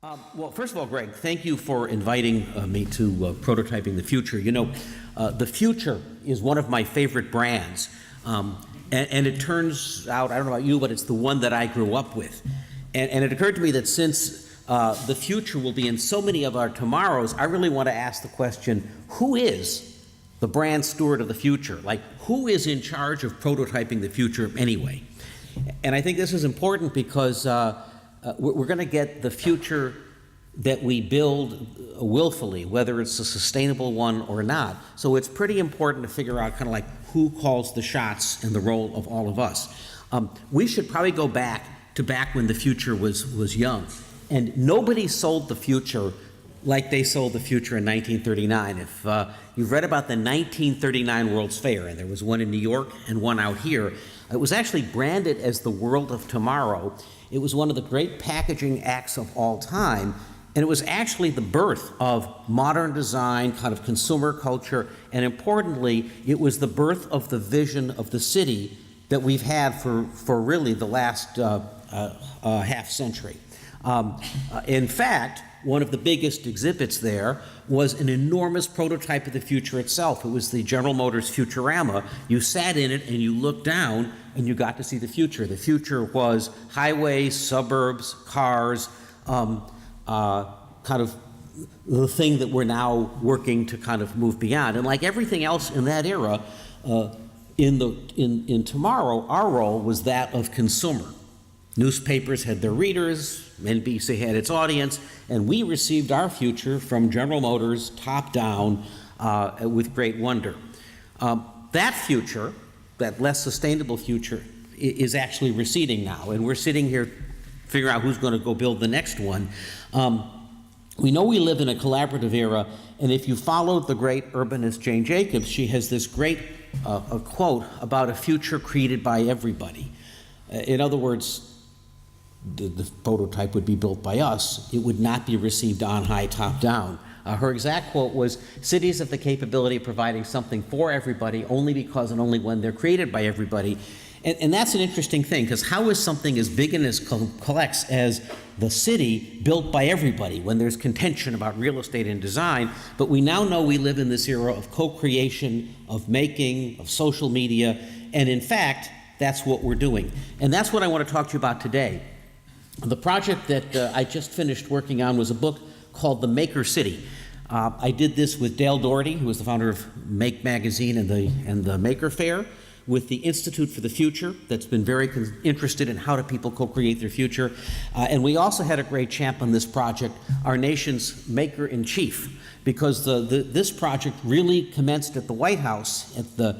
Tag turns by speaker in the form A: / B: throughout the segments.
A: Well, first of all, Greg, thank you for inviting me to Prototyping the Future. You know, the Future is one of my favorite brands, and it turns out, I don't know about you, but it's the one that I grew up with. And it occurred to me that since the future will be in so many of our tomorrows, I really want to ask the question, who is the brand steward of the future? Like, who is in charge of prototyping the future anyway? And I think this is important because we're going to get the future that we build willfully, whether it's a sustainable one or not. So it's pretty important to figure out kind of like who calls the shots in the role of all of us. We should probably go back to when the future was young. And nobody sold the future like they sold the future in 1939. If you've read about the 1939 World's Fair, and there was one in New York and one out here, it was actually branded as the World of Tomorrow. It was one of the great packaging acts of all time, and it was actually the birth of modern design, kind of consumer culture, and importantly, it was the birth of the vision of the city that we've had for really the last half century. In fact, one of the biggest exhibits there was an enormous prototype of the future itself. It was the General Motors Futurama. You sat in it and you looked down and you got to see the future. The future was highways, suburbs, cars, kind of the thing that we're now working to kind of move beyond. And like everything else in that era, in tomorrow, our role was that of consumer. Newspapers had their readers, NBC had its audience, and we received our future from General Motors top down with great wonder. That future, that less sustainable future, is actually receding now, and we're sitting here figuring out who's going to go build the next one. We know we live in a collaborative era, and if you followed the great urbanist Jane Jacobs, she has this great a quote about a future created by everybody. In other words, the prototype would be built by us. It would not be received on high, top down. Her exact quote was, "Cities have the capability of providing something for everybody only because and only when they're created by everybody." And that's an interesting thing, because how is something as big and as complex as the city built by everybody when there's contention about real estate and design? But we now know we live in this era of co-creation, of making, of social media, and in fact, that's what we're doing. And that's what I want to talk to you about today. The project that I just finished working on was a book called The Maker City. I did this with Dale Doherty, who was the founder of Make Magazine and the Maker Fair, with the Institute for the Future, that's been very interested in how do people co-create their future. And we also had a great champ on this project, our nation's Maker-in-Chief, because this project really commenced at the White House, at the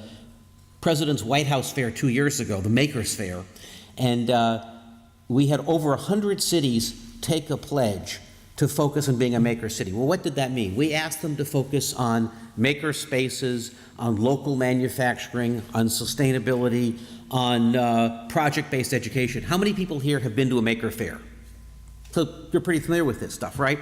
A: President's White House Fair 2 years ago, the Makers Fair. And we had over 100 cities take a pledge to focus on being a maker city. Well, what did that mean? We asked them to focus on maker spaces, on local manufacturing, on sustainability, on project-based education. How many people here have been to a maker fair? So you're pretty familiar with this stuff, right?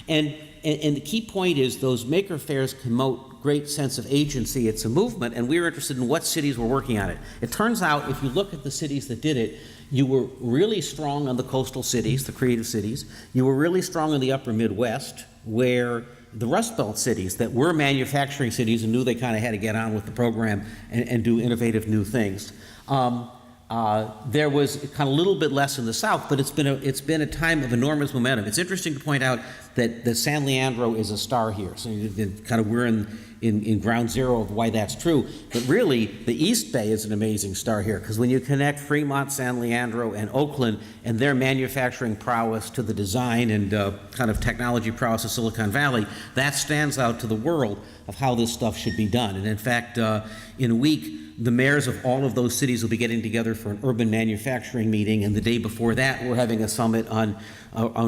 A: And the key point is those maker fairs promote great sense of agency. It's a movement, and we were interested in what cities were working on it. It turns out, if you look at the cities that did it, you were really strong on the coastal cities, the creative cities. You were really strong in the upper Midwest, where the Rust Belt cities that were manufacturing cities and knew they kind of had to get on with the program and do innovative new things. There was kind of a little bit less in the South, but it's been a time of enormous momentum. It's interesting to point out that San Leandro is a star here. So kind of we're in ground zero of why that's true. But really, the East Bay is an amazing star here, because when you connect Fremont, San Leandro, and Oakland, and their manufacturing prowess to the design and kind of technology prowess of Silicon Valley, that stands out to the world of how this stuff should be done. And in fact, in a week, the mayors of all of those cities will be getting together for an urban manufacturing meeting, and the day before that, we're having a summit on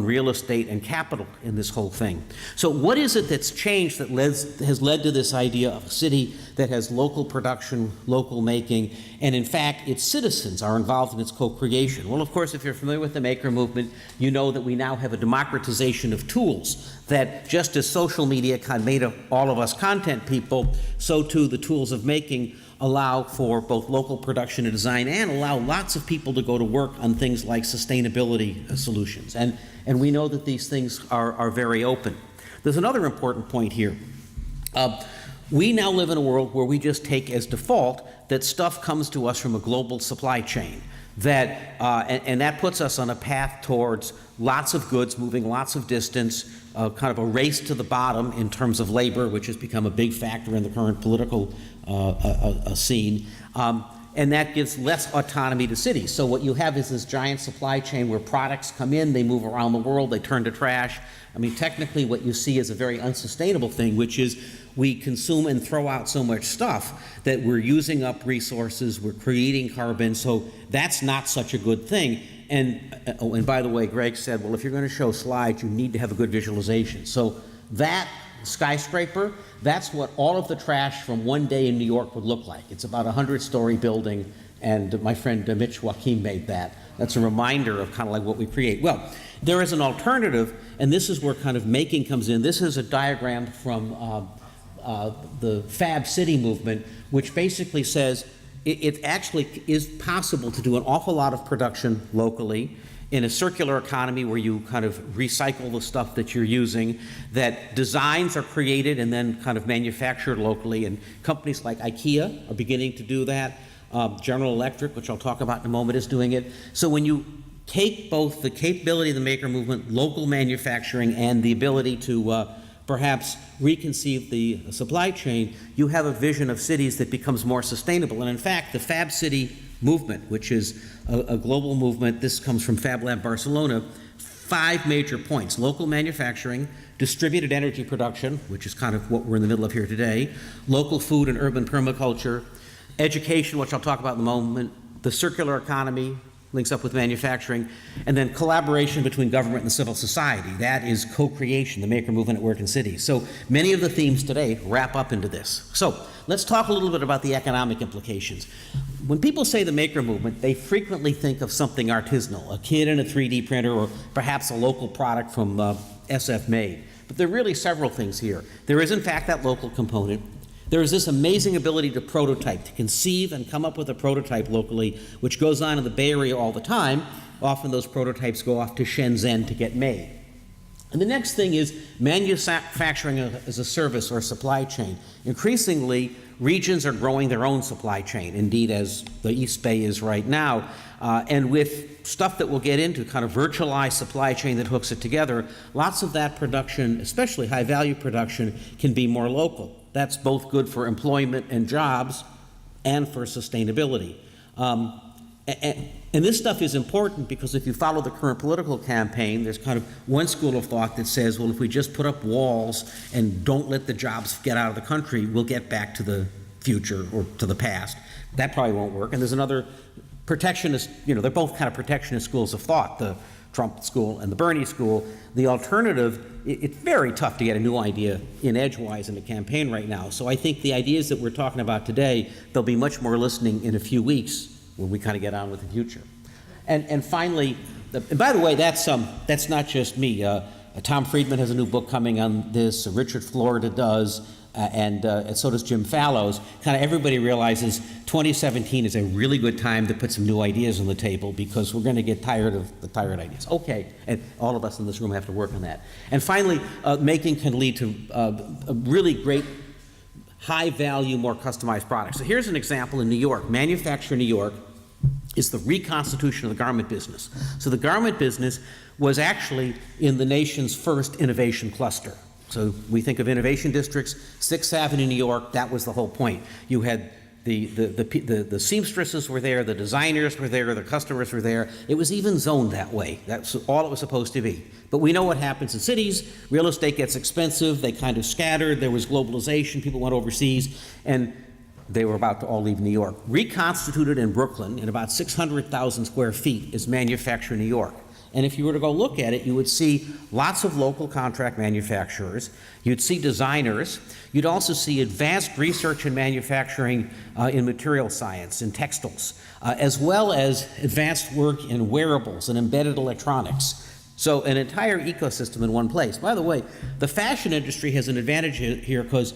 A: real estate and capital in this whole thing. So what is it that's changed that has led to this idea of a city that has local production, local making, and in fact, its citizens are involved in its co-creation. Well, of course, if you're familiar with the maker movement, you know that we now have a democratization of tools, that just as social media kind of made all of us content people, so too the tools of making allow for both local production and design and allow lots of people to go to work on things like sustainability solutions. And we know that these things are very open. There's another important point here. We now live in a world where we just take as default that stuff comes to us from a global supply chain. And that puts us on a path towards lots of goods moving lots of distance, kind of a race to the bottom in terms of labor, which has become a big factor in the current political scene. And that gives less autonomy to cities. So what you have is this giant supply chain where products come in, they move around the world, they turn to trash. I mean, technically what you see is a very unsustainable thing, which is we consume and throw out so much stuff that we're using up resources, we're creating carbon, so that's not such a good thing. And by the way, Greg said, well, if you're going to show slides, you need to have a good visualization. So that skyscraper, that's what all of the trash from one day in New York would look like. It's about a 100-story building, and my friend Mitch Joachim made that. That's a reminder of kind of like what we create. Well, there is an alternative, and this is where kind of making comes in. This is a diagram from the Fab City movement, which basically says it actually is possible to do an awful lot of production locally in a circular economy where you kind of recycle the stuff that you're using, that designs are created and then kind of manufactured locally, and companies like IKEA are beginning to do that. General Electric, which I'll talk about in a moment, is doing it. So when you take both the capability of the maker movement, local manufacturing, and the ability to perhaps reconceive the supply chain, you have a vision of cities that becomes more sustainable. And in fact, the Fab City movement, which is a global movement, this comes from Fab Lab Barcelona, 5 major points: local manufacturing, distributed energy production, which is kind of what we're in the middle of here today, local food and urban permaculture, education, which I'll talk about in a moment, the circular economy, links up with manufacturing, and then collaboration between government and civil society. That is co-creation, the maker movement at work in cities. So many of the themes today wrap up into this. So let's talk a little bit about the economic implications. When people say the maker movement, they frequently think of something artisanal, a kid in a 3D printer, or perhaps a local product from SF Made. But there are really several things here. There is, in fact, that local component. There is this amazing ability to prototype, to conceive and come up with a prototype locally, which goes on in the Bay Area all the time. Often those prototypes go off to Shenzhen to get made. And the next thing is manufacturing as a service or supply chain. Increasingly, regions are growing their own supply chain, indeed as the East Bay is right now. And with stuff that we'll get into, kind of virtualized supply chain that hooks it together, lots of that production, especially high-value production, can be more local. That's both good for employment and jobs and for sustainability. And this stuff is important because if you follow the current political campaign, there's kind of one school of thought that says, well, if we just put up walls and don't let the jobs get out of the country, we'll get back to the future or to the past. That probably won't work. And there's another protectionist, they're both kind of protectionist schools of thought, the Trump school and the Bernie school. The alternative, it's very tough to get a new idea in edgewise in the campaign right now. So I think the ideas that we're talking about today, there'll be much more listening in a few weeks when we kind of get on with the future. And finally, and by the way, that's not just me. Tom Friedman has a new book coming on this. Richard Florida does. And so does Jim Fallows. Kind of everybody realizes 2017 is a really good time to put some new ideas on the table because we're going to get tired of the tired ideas. Okay, and all of us in this room have to work on that. And finally, making can lead to a really great high-value, more customized products. So here's an example in New York. Manufacture New York is the reconstitution of the garment business. So the garment business was actually in the nation's first innovation cluster. So we think of innovation districts, 6th Avenue, New York, that was the whole point. You had the seamstresses were there, the designers were there, the customers were there. It was even zoned that way. That's all it was supposed to be. But we know what happens in cities. Real estate gets expensive, they kind of scattered, there was globalization, people went overseas, and they were about to all leave New York. Reconstituted in Brooklyn in about 600,000 square feet is Manufacture New York. And if you were to go look at it, you would see lots of local contract manufacturers. You'd see designers. You'd also see advanced research and manufacturing in material science and textiles, as well as advanced work in wearables and embedded electronics. So an entire ecosystem in one place. By the way, the fashion industry has an advantage here because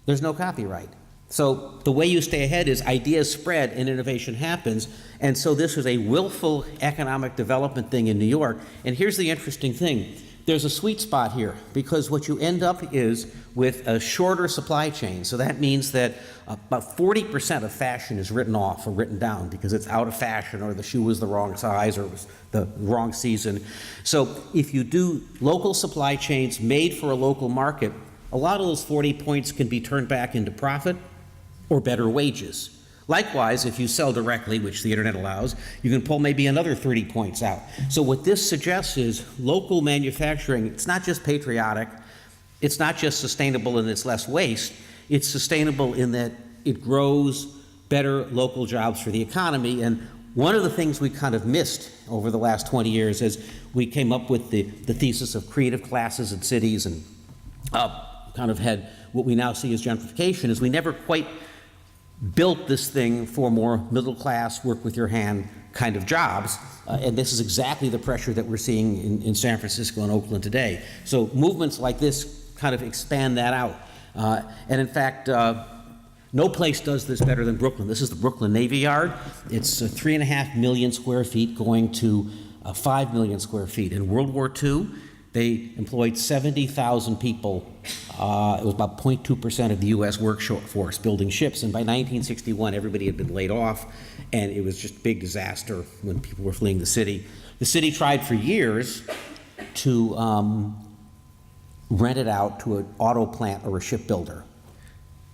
A: there's no copyright. So the way you stay ahead is ideas spread and innovation happens. And so this was a willful economic development thing in New York. And here's the interesting thing. There's a sweet spot here because what you end up is with a shorter supply chain. So that means that about 40% of fashion is written off or written down because it's out of fashion or the shoe was the wrong size or it was the wrong season. So if you do local supply chains made for a local market, a lot of those 40 points can be turned back into profit or better wages. Likewise, if you sell directly, which the internet allows, you can pull maybe another 30 points out. So what this suggests is local manufacturing, it's not just patriotic, it's not just sustainable and it's less waste, it's sustainable in that it grows better local jobs for the economy. And one of the things we kind of missed over the last 20 years is we came up with the thesis of creative classes in cities and kind of had what we now see as gentrification, is we never quite built this thing for more middle class, work with your hand kind of jobs. And this is exactly the pressure that we're seeing in San Francisco and Oakland today. So movements like this kind of expand that out. And in fact, no place does this better than Brooklyn. This is the Brooklyn Navy Yard. It's 3.5 million square feet going to 5 million square feet. In World War II, they employed 70,000 people. It was about 0.2% of the U.S. workforce building ships. And by 1961, everybody had been laid off, and it was just a big disaster when people were fleeing the city. The city tried for years to rent it out to an auto plant or a shipbuilder.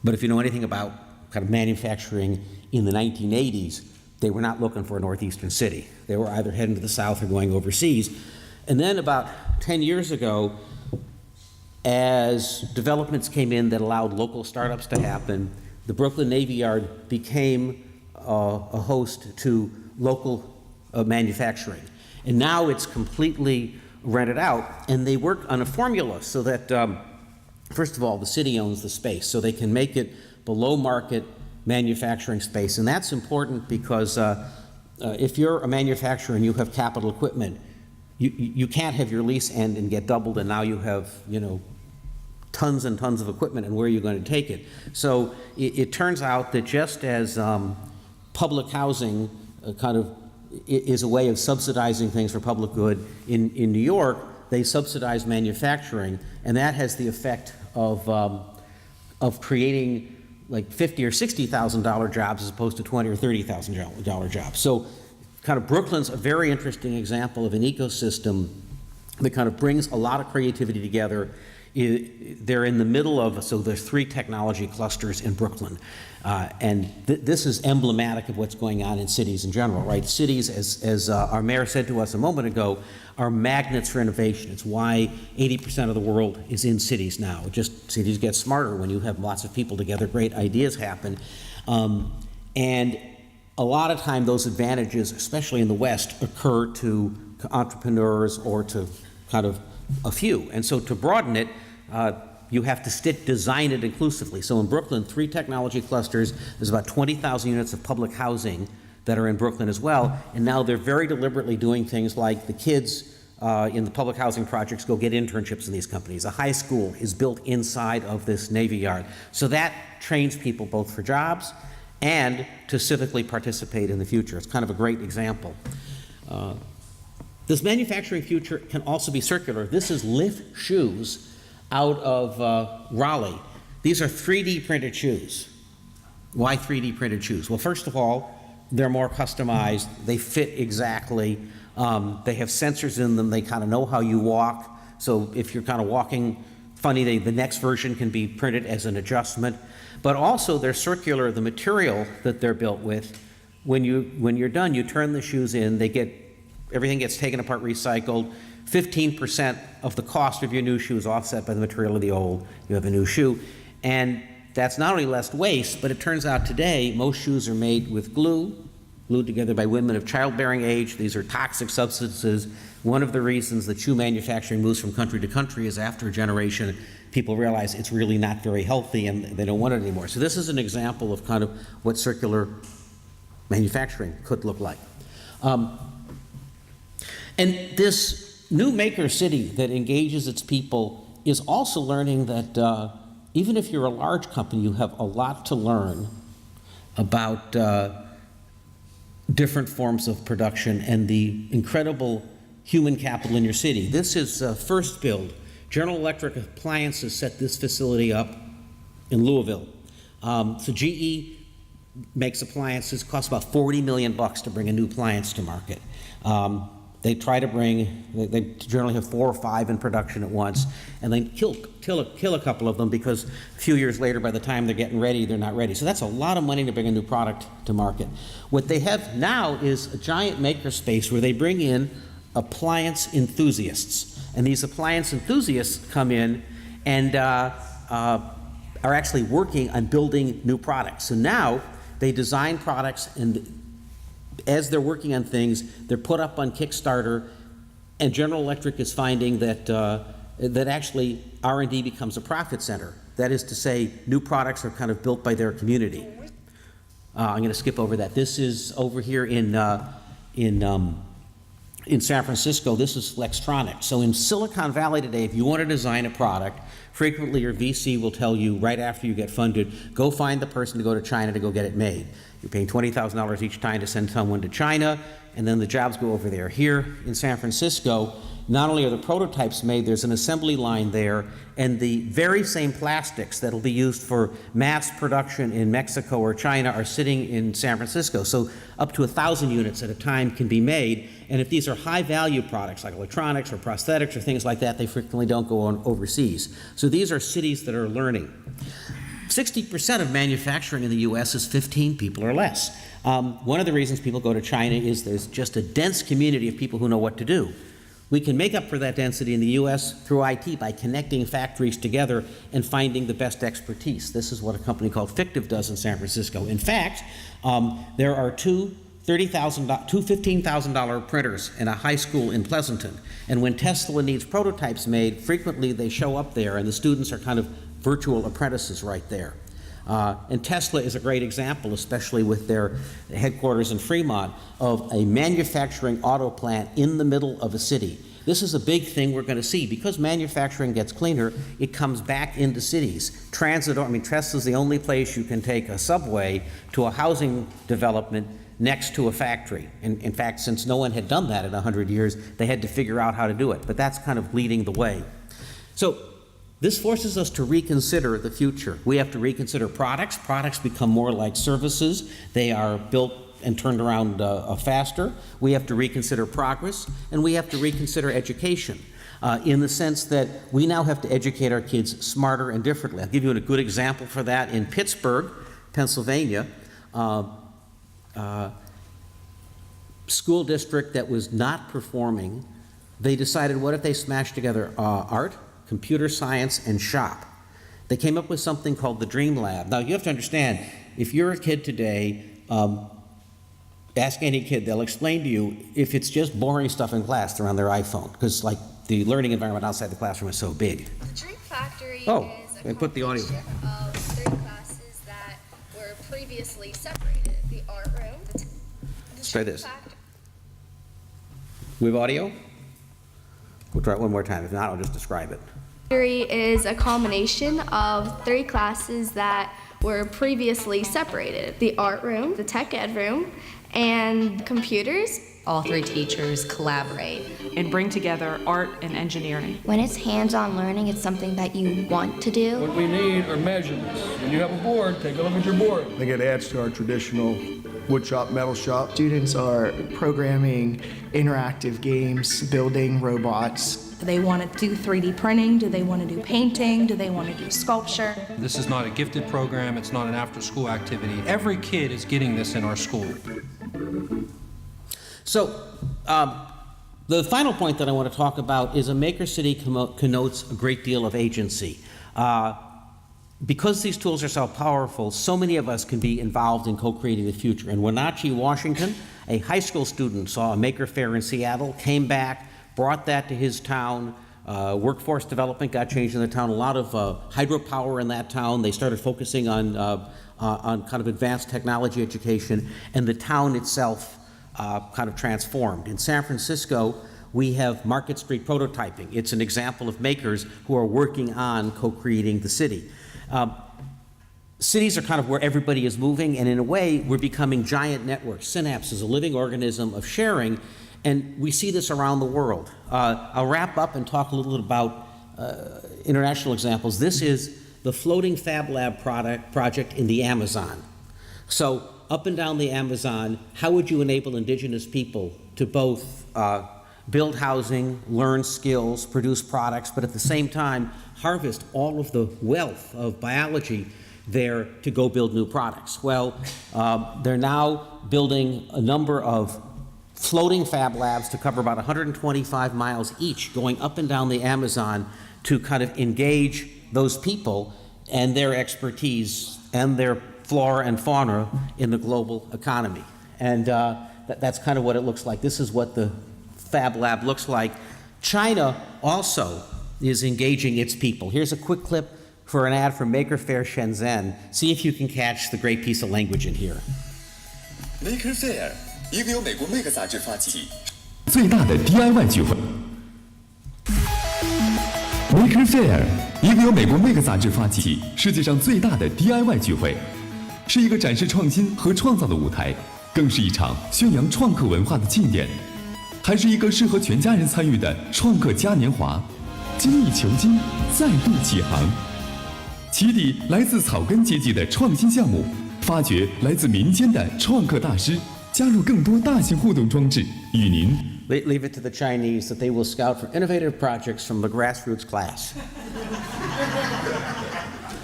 A: But if you know anything about kind of manufacturing in the 1980s, they were not looking for a northeastern city. They were either heading to the south or going overseas. And then about 10 years ago, as developments came in that allowed local startups to happen, the Brooklyn Navy Yard became a host to local manufacturing. And now it's completely rented out, and they work on a formula so that, first of all, the city owns the space, so they can make it below market manufacturing space. And that's important because if you're a manufacturer and you have capital equipment, you can't have your lease end and get doubled, and now you have, tons and tons of equipment, and where are you going to take it? So it turns out that just as public housing kind of is a way of subsidizing things for public good, in New York, they subsidize manufacturing, and that has the effect of creating like $50,000 or $60,000 jobs as opposed to $20,000 or $30,000 jobs. So kind of Brooklyn's a very interesting example of an ecosystem that kind of brings a lot of creativity together. They're in the middle of, so there's 3 technology clusters in Brooklyn. And this is emblematic of what's going on in cities in general, right? Cities, as our mayor said to us a moment ago, are magnets for innovation. It's why 80% of the world is in cities now. Just cities get smarter when you have lots of people together, great ideas happen. And a lot of time those advantages, especially in the West, occur to entrepreneurs or to kind of a few. And so to broaden it, you have to design it inclusively. So in Brooklyn, 3 technology clusters, there's about 20,000 units of public housing that are in Brooklyn as well. And now they're very deliberately doing things like the kids in the public housing projects go get internships in these companies. A high school is built inside of this Navy Yard. So that trains people both for jobs and to civically participate in the future. It's kind of a great example. This manufacturing future can also be circular. This is Lift shoes out of Raleigh. These are 3D printed shoes. Why 3D printed shoes? Well, first of all, they're more customized. They fit exactly. They have sensors in them. They kind of know how you walk. So if you're kind of walking funny, the next version can be printed as an adjustment. But also they're circular. The material that they're built with, when you're done, you turn the shoes in, everything gets taken apart, recycled. 15% of the cost of your new shoe is offset by the material of the old. You have a new shoe. And that's not only less waste, but it turns out today most shoes are made with glue, glued together by women of childbearing age. These are toxic substances One of the reasons that shoe manufacturing moves from country to country is after a generation, people realize it's really not very healthy and they don't want it anymore. So this is an example of kind of what circular manufacturing could look like. And this new maker city that engages its people is also learning that even if you're a large company, you have a lot to learn about different forms of production and the incredible human capital in your city. This is First Build. General Electric Appliances set this facility up in Louisville. So GE makes appliances, costs about $40 million to bring a new appliance to market. They try to bring, they generally have 4 or 5 in production at once, and then kill a couple of them because a few years later, by the time they're getting ready, they're not ready. So that's a lot of money to bring a new product to market. What they have now is a giant maker space where they bring in appliance enthusiasts. And these appliance enthusiasts come in and are actually working on building new products. So now they design products, and as they're working on things, they're put up on Kickstarter, and General Electric is finding that that actually R&D becomes a profit center. That is to say, new products are kind of built by their community. I'm going to skip over that. This is over here in San Francisco. This is Flextronics. So in Silicon Valley today, if you want to design a product, frequently your VC will tell you right after you get funded, go find the person to go to China to go get it made. You're paying $20,000 each time to send someone to China, and then the jobs go over there. Here in San Francisco, not only are the prototypes made, there's an assembly line there, and the very same plastics that'll be used for mass production in Mexico or China are sitting in San Francisco. So up to 1,000 units at a time can be made, and if these are high-value products like electronics or prosthetics or things like that, they frequently don't go on overseas. So these are cities that are learning. 60% of manufacturing in the U.S. is 15 people or less. One of the reasons people go to China is there's just a dense community of people who know what to do. We can make up for that density in the U.S. through IT by connecting factories together and finding the best expertise. This is what a company called Fictive does in San Francisco. In fact, there are two $15,000 printers in a high school in Pleasanton. And when Tesla needs prototypes made, frequently they show up there, and the students are kind of virtual apprentices right there. And Tesla is a great example, especially with their headquarters in Fremont, of a manufacturing auto plant in the middle of a city. This is a big thing we're going to see. Because manufacturing gets cleaner, it comes back into cities. Tesla's the only place you can take a subway to a housing development next to a factory. In fact, since no one had done that in 100 years, they had to figure out how to do it. But that's kind of leading the way. So this forces us to reconsider the future. We have to reconsider products. Products become more like services. They are built and turned around faster. We have to reconsider progress, and we have to reconsider education in the sense that we now have to educate our kids smarter and differently. I'll give you a good example for that. In Pittsburgh, Pennsylvania, school district that was not performing, they decided, what if they smashed together art, computer science, and shop? They came up with something called the Dream Lab. Now, you have to understand, if you're a kid today, ask any kid, they'll explain to you if it's just boring stuff in class, they're on their iPhone, because like the learning environment outside the classroom is so big.
B: The Dream Factory is
A: I put the audio.
B: of 3 classes that were previously separated. The art room,
A: Let's try this. We have audio? We'll try it one more time. If not, I'll just describe it.
C: Factory is a combination of 3 classes that were previously separated. The art room, the tech ed room, and computers.
D: All 3 teachers collaborate
E: and bring together art and engineering.
F: When it's hands-on learning, it's something that you want to do.
G: What we need are measurements. When you have a board, take a look at your board.
H: I think it adds to our traditional wood shop, metal shop.
I: Students are programming interactive games, building robots.
E: Do they want to do 3D printing? Do they want to do painting? Do they want to do sculpture?
J: This is not a gifted program. It's not an after-school activity. Every kid is getting this in our school.
A: So the final point that I want to talk about is a maker city connotes a great deal of agency. Because these tools are so powerful, so many of us can be involved in co-creating the future. In Wenatchee, Washington, a high school student saw a maker fair in Seattle, came back, brought that to his town. Workforce development got changed in the town. A lot of hydropower in that town. They started focusing on kind of advanced technology education, and the town itself kind of transformed. In San Francisco, we have Market Street prototyping. It's an example of makers who are working on co-creating the city. Cities are kind of where everybody is moving, and in a way, we're becoming giant networks. Synapse is a living organism of sharing, and we see this around the world. I'll wrap up and talk a little bit about international examples. This is the floating Fab Lab project in the Amazon. So up and down the Amazon, how would you enable indigenous people to both build housing, learn skills, produce products, but at the same time harvest all of the wealth of biology there to go build new products? Well, they're now building a number of floating Fab Labs to cover about 125 miles each, going up and down the Amazon to kind of engage those people and their expertise and their flora and fauna in the global economy. And that's kind of what it looks like. This is what the Fab Lab looks like. China also is engaging its people. Here's a quick clip for an ad from Maker Faire Shenzhen. See if you can catch the great piece of language in here.
K: Maker Faire 一个由美国 Make 杂志发起最大的 DIY 聚会。Maker Faire 一个由美国 Make 杂志发起世界上最大的 DIY 聚会，是一个展示创新和创造的舞台，更是一场宣扬创客文化的庆典，还是一个适合全家人参与的创客嘉年华。精益求精，再度起航。起底来自草根阶级的创新项目，发掘来自民间的创客大师。 加入更多大型互动装置，与您
A: Leave it to the Chinese that they will scout for innovative projects from the grassroots class.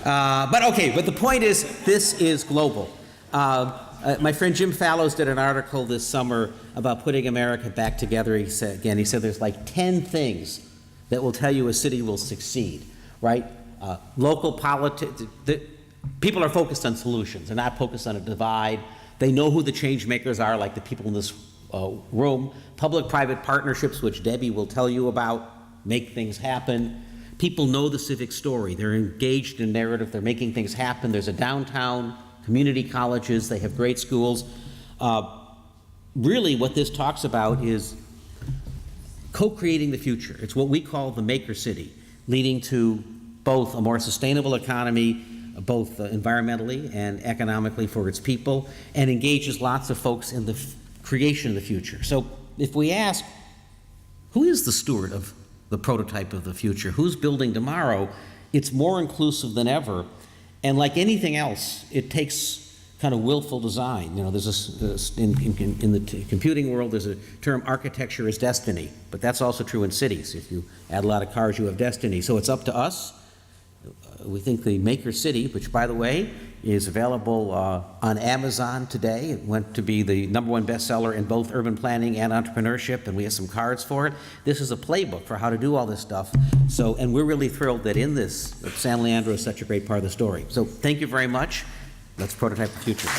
A: But the point is, this is global. My friend Jim Fallows did an article this summer about putting America back together. He said there's like 10 things that will tell you a city will succeed, right? Local politics, people are focused on solutions. They're not focused on a divide. They know who the change makers are, like the people in this room. Public-private partnerships, which Debbie will tell you about, make things happen. People know the civic story. They're engaged in narrative. They're making things happen. There's a downtown, community colleges. They have great schools. Really, what this talks about is co-creating the future. It's what we call the maker city, leading to both a more sustainable economy, both environmentally and economically for its people, and engages lots of folks in the creation of the future. So if we ask, who is the steward of the prototype of the future? Who's building tomorrow? It's more inclusive than ever. And like anything else, it takes kind of willful design. You know, there's in the computing world, there's a term, architecture is destiny. But that's also true in cities. If you add a lot of cars, you have destiny. So it's up to us. We think the Maker City, which, by the way, is available on Amazon today. It went to be the #1 bestseller in both urban planning and entrepreneurship, and we have some cards for it. This is a playbook for how to do all this stuff. So, and we're really thrilled that in this, San Leandro is such a great part of the story. So thank you very much. Let's prototype the future.